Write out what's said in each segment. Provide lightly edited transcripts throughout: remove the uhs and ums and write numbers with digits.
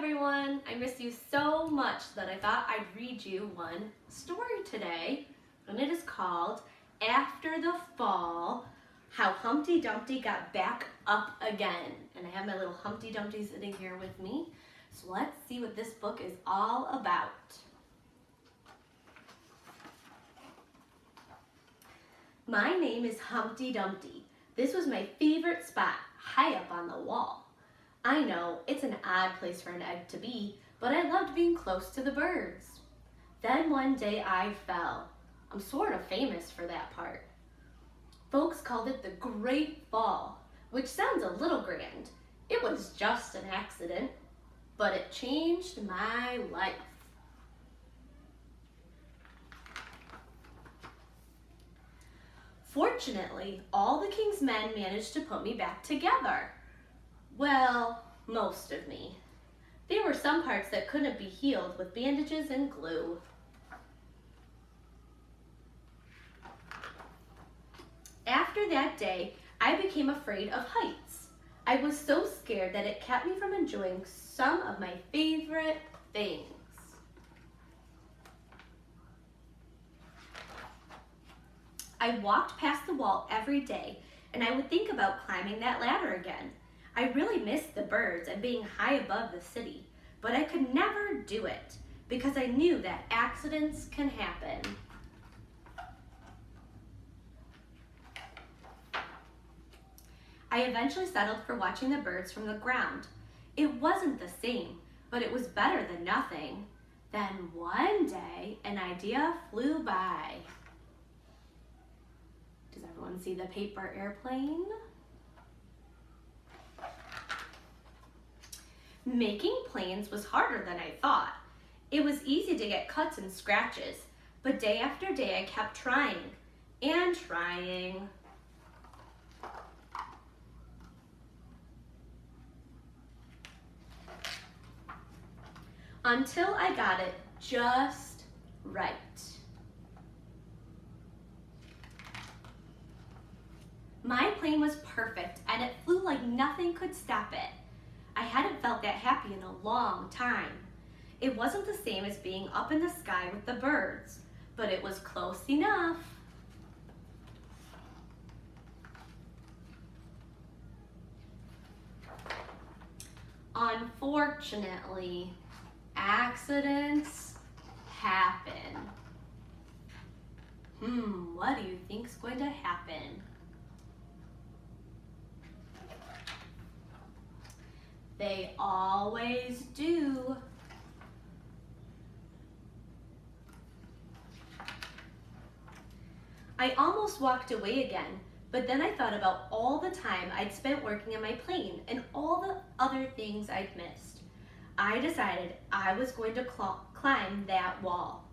everyone! I miss you so much that I thought I'd read you one story today, and it is called After the Fall, How Humpty Dumpty Got Back Up Again. And I have my little Humpty Dumpty sitting here with me, so let's see what this book is all about. My name is Humpty Dumpty. This was my favorite spot, high up on the wall. I know, it's an odd place for an egg to be, but I loved being close to the birds. Then one day I fell. I'm sort of famous for that part. Folks called it the Great Fall, which sounds a little grand. It was just an accident, but it changed my life. Fortunately, all the king's men managed to put me back together. Well, most of me. There were some parts that couldn't be healed with bandages and glue. After that day, I became afraid of heights. I was so scared that it kept me from enjoying some of my favorite things. I walked past the wall every day, and I would think about climbing that ladder again. I really missed the birds and being high above the city, but I could never do it because I knew that accidents can happen. I eventually settled for watching the birds from the ground. It wasn't the same, but it was better than nothing. Then one day, an idea flew by. Does everyone see the paper airplane? Making planes was harder than I thought. It was easy to get cuts and scratches, but day after day I kept trying and trying. Until I got it just right. My plane was perfect and it flew like nothing could stop it. I hadn't felt that happy in a long time. It wasn't the same as being up in the sky with the birds, but it was close enough. Unfortunately, accidents happen. What do you think's going to happen? They always do. I almost walked away again, but then I thought about all the time I'd spent working on my plane and all the other things I'd missed. I decided I was going to climb that wall.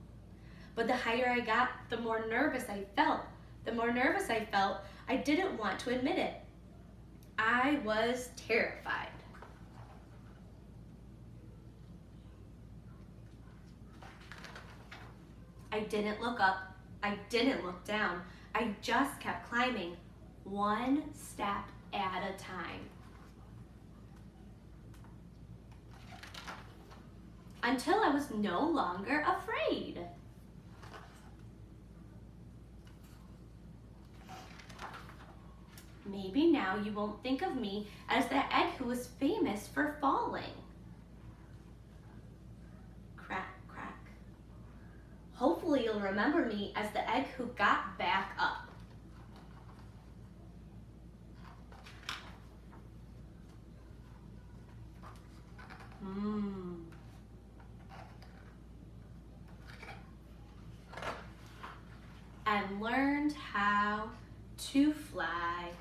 But the higher I got, the more nervous I felt. The more nervous I felt, I didn't want to admit it. I was terrified. I didn't look up, I didn't look down. I just kept climbing, one step at a time. Until I was no longer afraid. Maybe now you won't think of me as the egg who was famous for falling. Hopefully you'll remember me as the egg who got back up. And learned how to fly.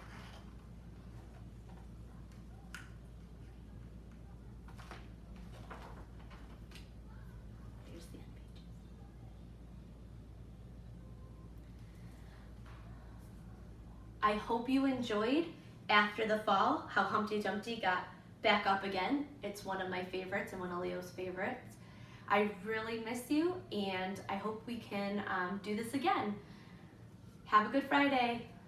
I hope you enjoyed After the Fall, How Humpty Dumpty Got Back Up Again. It's one of my favorites and one of Leo's favorites. I really miss you and I hope we can do this again. Have a good Friday.